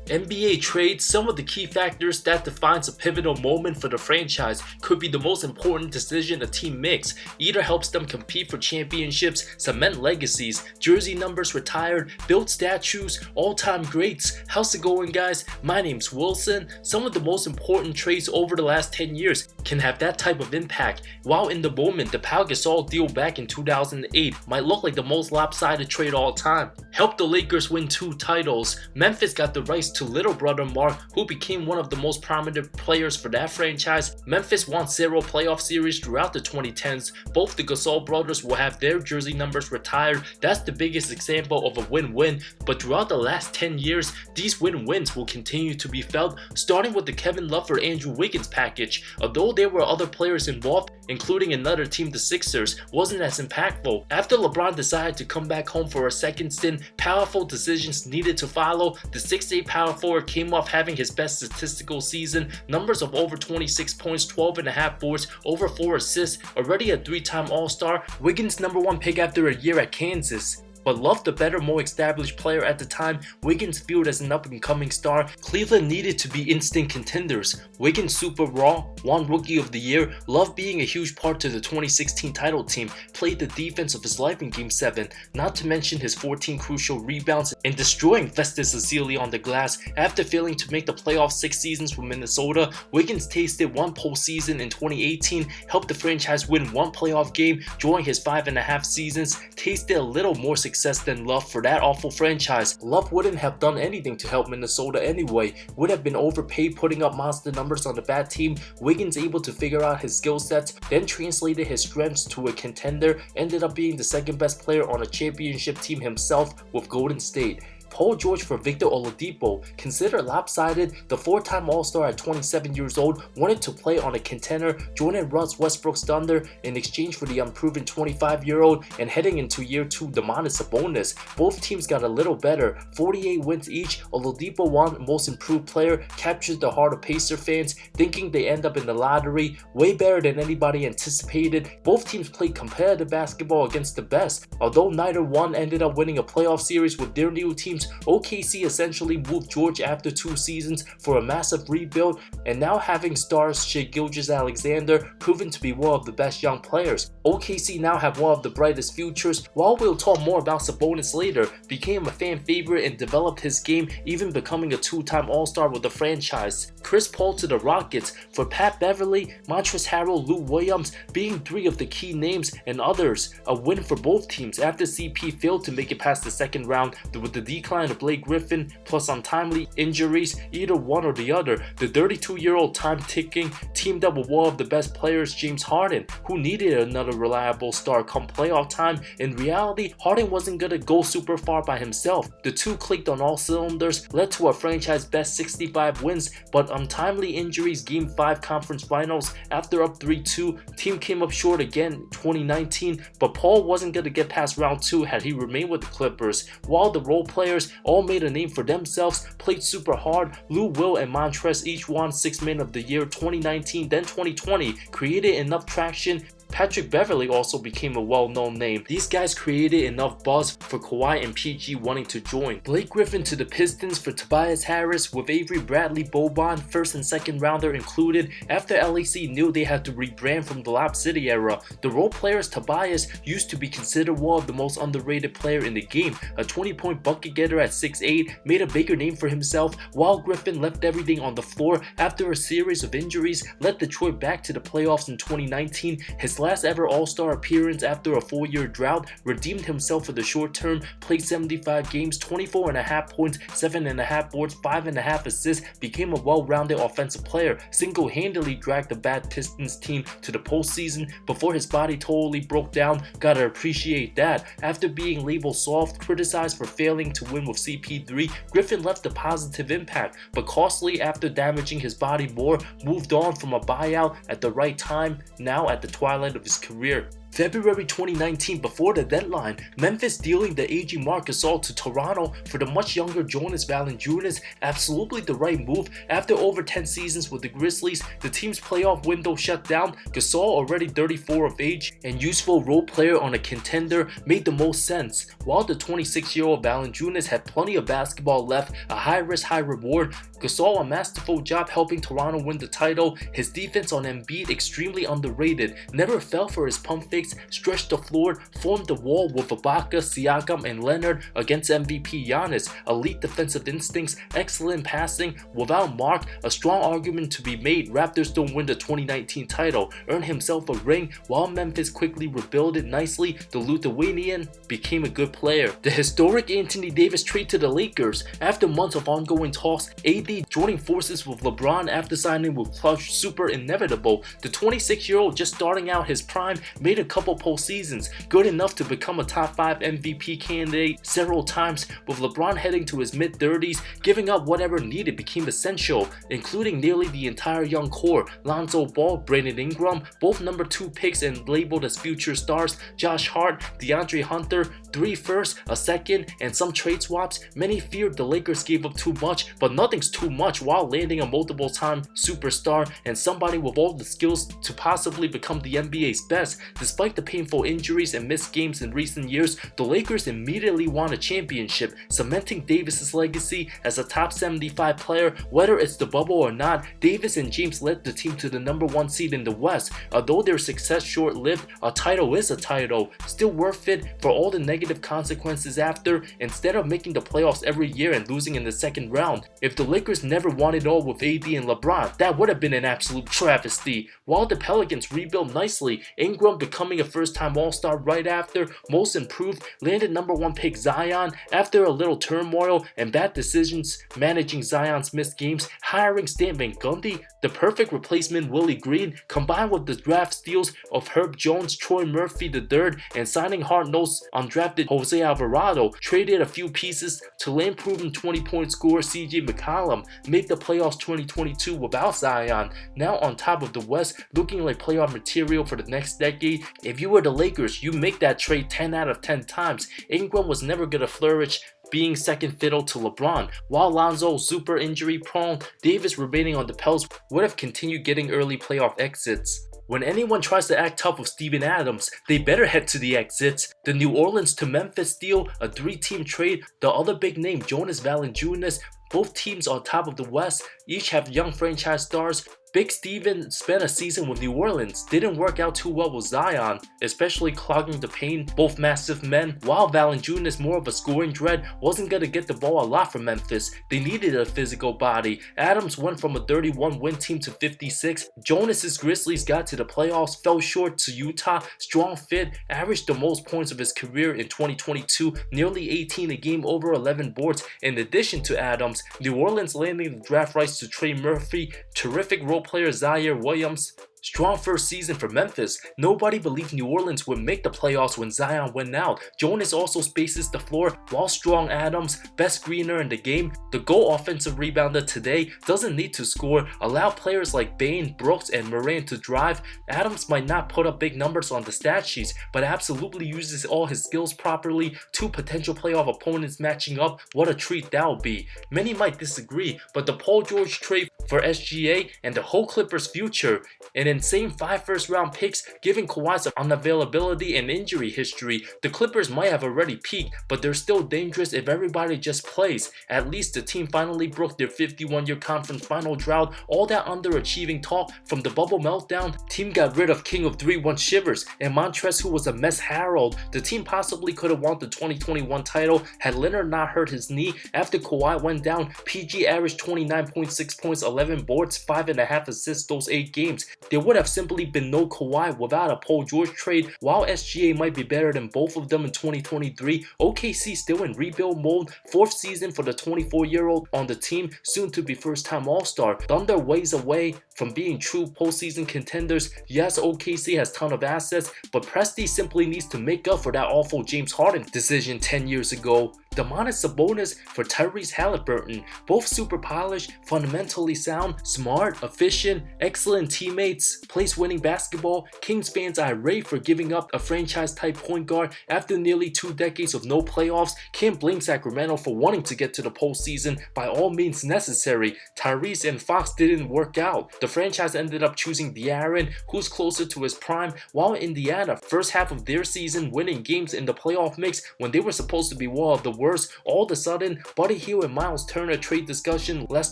NBA trades, some of the key factors that defines a pivotal moment for the franchise, could be the most important decision a team makes. Either helps them compete for championships, cement legacies, jersey numbers retired, build statues, all-time greats. How's it going, guys? My name's Wilson. Some of the most important trades over the last 10 years can have that type of impact. While in the moment, the Pau Gasol deal back in 2008 might look like the most lopsided trade all time. Helped the Lakers win 2 titles. Memphis got the rights to little brother Mark, who became one of the most prominent players for that franchise. Memphis won 0 playoff series throughout the 2010s. Both the Gasol brothers will have their jersey numbers retired. That's the biggest example of a win-win, but throughout the last 10 years, these win-wins will continue to be felt, starting with the Kevin Love for Andrew Wiggins package. Although there were other players involved, including another team, the Sixers, wasn't as impactful. After LeBron decided to come back home for a second stint, powerful decisions needed to follow. The 6'8" power forward came off having his best statistical season, numbers of over 26 points, 12.5 boards, over 4 assists, already a 3-time All-Star, Wiggins #1 pick after a year at Kansas. But Love, the better, more established player at the time, Wiggins viewed as an up-and-coming star. Cleveland needed to be instant contenders. Wiggins super raw, won Rookie of the Year. Love, being a huge part to the 2016 title team, played the defense of his life in Game 7, not to mention his 14 crucial rebounds and destroying Festus Ezeli on the glass. After failing to make the playoffs 6 seasons with Minnesota, Wiggins tasted 1 postseason in 2018, helped the franchise win 1 playoff game during his 5.5 seasons, tasted a little more success than Love for that awful franchise. Love wouldn't have done anything to help Minnesota anyway, would have been overpaid putting up monster numbers on a bad team. Wiggins able to figure out his skill sets, then translated his strengths to a contender, ended up being the second best player on a championship team himself with Golden State. Paul George for Victor Oladipo, considered lopsided, the 4-time All-Star at 27 years old, wanted to play on a contender, Jordan Rudd's Westbrook's Thunder, in exchange for the unproven 25-year-old, and heading into year 2, Domantas Sabonis. Both teams got a little better, 48 wins each. Oladipo won Most Improved Player, captured the heart of Pacer fans, thinking they end up in the lottery, way better than anybody anticipated. Both teams played competitive basketball against the best. Although neither one ended up winning a playoff series with their new teams, OKC essentially moved George after 2 seasons for a massive rebuild, and now having stars Gilgeous-Alexander proven to be one of the best young players. OKC now have one of the brightest futures. While we'll talk more about Sabonis later, became a fan favorite and developed his game, even becoming a 2-time All-Star with the franchise. Chris Paul to the Rockets for Pat Beverly, Montrezl Harrell, Lou Williams being 3 of the key names, and others. A win for both teams after CP failed to make it past the second round with the decline of Blake Griffin plus untimely injuries, either one or the other. The 32-year-old time ticking teamed up with one of the best players, James Harden, who needed another reliable star come playoff time. In reality, Harden wasn't gonna go super far by himself. The two clicked on all cylinders, led to a franchise best 65 wins, but untimely injuries, Game 5 conference finals, after up 3-2, team came up short again 2019, but Paul wasn't gonna get past round 2 had he remained with the Clippers. While the role players all made a name for themselves, played super hard, Lou Will and Montrezl each won 6th Man of the Year 2019, then 2020, created enough traction. Patrick Beverly also became a well-known name. These guys created enough buzz for Kawhi and PG wanting to join. Blake Griffin to the Pistons for Tobias Harris with Avery Bradley Boban, 1st and 2nd rounder included, after LAC knew they had to rebrand from the Lob City era. The role players Tobias used to be considered one of the most underrated player in the game, a 20-point bucket getter at 6'8", made a bigger name for himself, while Griffin left everything on the floor after a series of injuries, led Detroit back to the playoffs in 2019. His last ever All-Star appearance after a 4-year drought, redeemed himself for the short term, played 75 games, 24.5 points, 7.5 boards, 5.5 assists, became a well-rounded offensive player, single-handedly dragged the bad Pistons team to the postseason before his body totally broke down. Gotta appreciate that. After being labeled soft, criticized for failing to win with CP3, Griffin left a positive impact, but costly after damaging his body more, moved on from a buyout at the right time, now at the twilight of his career. February 2019, before the deadline, Memphis dealing the aging Marc Gasol to Toronto for the much younger Jonas Valanciunas, absolutely the right move. After over 10 seasons with the Grizzlies, the team's playoff window shut down. Gasol, already 34 of age and useful role player on a contender, made the most sense. While the 26-year-old Valanciunas had plenty of basketball left, a high risk, high reward, Gasol a masterful job helping Toronto win the title. His defense on Embiid extremely underrated, never fell for his pump fakes, stretched the floor, formed the wall with Ibaka, Siakam, and Leonard against MVP Giannis. Elite defensive instincts, excellent passing. Without Mark, a strong argument to be made. Raptors don't win the 2019 title, earn himself a ring. While Memphis quickly rebuilt it nicely, the Lithuanian became a good player. The historic Anthony Davis trade to the Lakers. After months of ongoing talks, AD joining forces with LeBron after signing with Clutch, super inevitable. The 26-year-old just starting out his prime made a couple postseasons, good enough to become a top 5 MVP candidate several times. With LeBron heading to his mid-30s, giving up whatever needed became essential, including nearly the entire young core. Lonzo Ball, Brandon Ingram, both number 2 picks and labeled as future stars, Josh Hart, DeAndre Hunter, 3 firsts, a second, and some trade swaps. Many feared the Lakers gave up too much, but nothing's too much while landing a multiple-time superstar and somebody with all the skills to possibly become the NBA's best. Despite the painful injuries and missed games in recent years, the Lakers immediately won a championship, cementing Davis's legacy as a top 75 player. Whether it's the bubble or not, Davis and James led the team to the number 1 seed in the West. Although their success short-lived, a title is a title, still worth it for all the negative consequences after. Instead of making the playoffs every year and losing in the second round, if the Lakers never won it all with AD and LeBron, that would have been an absolute travesty. While the Pelicans rebuilt nicely, Ingram becoming a first-time All-Star right after, most improved, landed number 1 pick Zion after a little turmoil and bad decisions managing Zion's missed games, hiring Stan Van Gundy, the perfect replacement Willie Green, combined with the draft steals of Herb Jones, Troy Murphy III, and signing hard-nosed undrafted Jose Alvarado, traded a few pieces to land proven 20-point scorer CJ McCollum, made the playoffs 2022 without Zion. Now on top of the West, looking like playoff material for the next decade. If you were the Lakers, you make that trade 10 out of 10 times. Ingram was never gonna flourish, being second fiddle to LeBron. While Lonzo super injury prone, Davis remaining on the Pels would have continued getting early playoff exits. When anyone tries to act tough with Steven Adams, they better head to the exits. The New Orleans to Memphis deal, a 3-team trade, the other big name Jonas Valanciunas. Both teams on top of the West, each have young franchise stars. Big Steven spent a season with New Orleans, didn't work out too well with Zion, especially clogging the paint, both massive men. While Valanciunas, more of a scoring threat, wasn't gonna get the ball a lot from Memphis. They needed a physical body. Adams went from a 31-win team to 56. Jonas's Grizzlies got to the playoffs, fell short to Utah. Strong fit, averaged the most points of his career in 2022, nearly 18 a game, over 11 boards. In addition to Adams, New Orleans landing the draft rights to Trey Murphy, terrific role player Zaire Williams. Strong first season for Memphis. Nobody believed New Orleans would make the playoffs when Zion went out. Jonas also spaces the floor, while strong Adams, best screener in the game, the GOAT offensive rebounder today, doesn't need to score. Allow players like Bane, Brooks, and Moran to drive. Adams might not put up big numbers on the stat sheets, but absolutely uses all his skills properly. 2 potential playoff opponents matching up, what a treat that would be. Many might disagree, but the Paul George trade for SGA and the whole Clippers' future, an insane 5 first-round picks, giving Kawhi's unavailability and injury history. The Clippers might have already peaked, but they're still dangerous if everybody just plays. At least the team finally broke their 51-year conference final drought. All that underachieving talk from the bubble meltdown, team got rid of King of 3-1 Shivers and Montrezl, who was a mess Harold. The team possibly could have won the 2021 title had Leonard not hurt his knee. After Kawhi went down, PG averaged 29.6 points, 11 boards, 5.5 assists those 8 games. There would have simply been no Kawhi without a Paul George trade. While SGA might be better than both of them in 2023, OKC still in rebuild mode. 4th season for the 24-year-old on the team, soon to be first-time All-Star. Thunder ways away from being true postseason contenders. Yes, OKC has ton of assets, but Presti simply needs to make up for that awful James Harden decision 10 years ago. Domantas Sabonis for Tyrese Haliburton. Both super polished, fundamentally sound, smart, efficient, excellent teammates, plays winning basketball. Kings fans irate for giving up a franchise-type point guard after nearly 2 decades of no playoffs. Can't blame Sacramento for wanting to get to the postseason by all means necessary. Tyrese and Fox didn't work out. The franchise ended up choosing De'Aaron, who's closer to his prime, while Indiana, first half of their season, winning games in the playoff mix when they were supposed to be one of the worst. All of a sudden, Buddy Hield and Miles Turner trade discussion less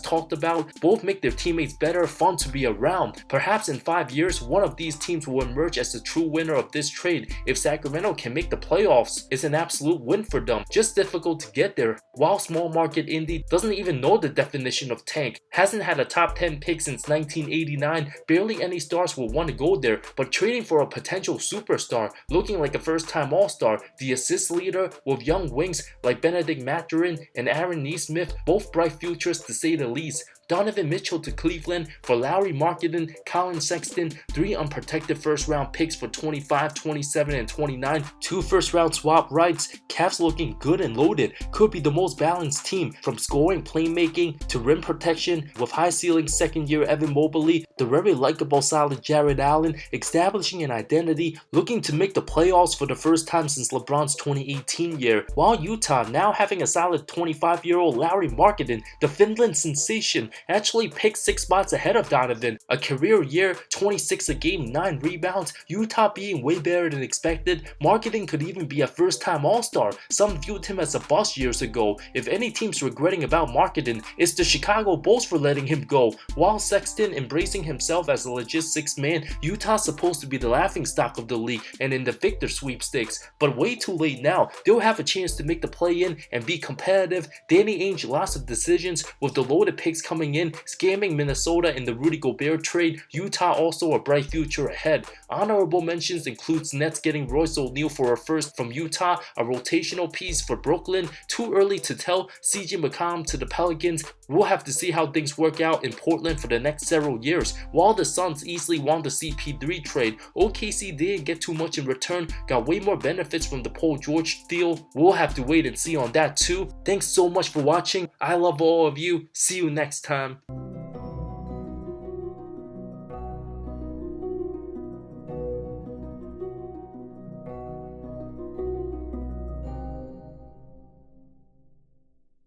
talked about. Both make their teammates better, fun to be around. Perhaps in 5 years, one of these teams will emerge as the true winner of this trade. If Sacramento can make the playoffs, it's an absolute win for them. Just difficult to get there. While small market Indy doesn't even know the definition of tank, hasn't had a top 10 pick since 1989, barely any stars will want to go there, but trading for a potential superstar, looking like a first-time All-Star, the assist leader with young wings like Benedict Mathurin and Aaron Nesmith, both bright futures to say the least. Donovan Mitchell to Cleveland for Lauri Markkanen, Colin Sexton, 3 unprotected first-round picks for 25, 27, and 29, 2 first-round swap rights. Cavs looking good and loaded. Could be the most balanced team, from scoring, playmaking to rim protection, with high-ceiling second-year Evan Mobley, the very likable solid Jared Allen, establishing an identity, looking to make the playoffs for the first time since LeBron's 2018 year. While Utah now having a solid 25-year-old Lauri Markkanen, the Finland sensation, actually picked 6 spots ahead of Donovan. A career year, 26 a game, 9 rebounds, Utah being way better than expected. Markkanen could even be a first-time All-Star. Some viewed him as a bust years ago. If any team's regretting about Markkanen, it's the Chicago Bulls for letting him go. While Sexton embracing himself as a legit 6th man, Utah's supposed to be the laughingstock of the league and in the Victor sweepstakes. But way too late now. They'll have a chance to make the play-in and be competitive. Danny Ainge lots of decisions with the loaded picks coming in, scamming Minnesota in the Rudy Gobert trade. Utah also a bright future ahead. Honorable mentions includes Nets getting Royce O'Neal for a first from Utah, a rotational piece for Brooklyn. Too early to tell. CJ McCollum to the Pelicans. We'll have to see how things work out in Portland for the next several years. While the Suns easily won the CP3 trade, OKC didn't get too much in return, got way more benefits from the Paul George deal. We'll have to wait and see on that too. Thanks so much for watching. I love all of you. See you next time.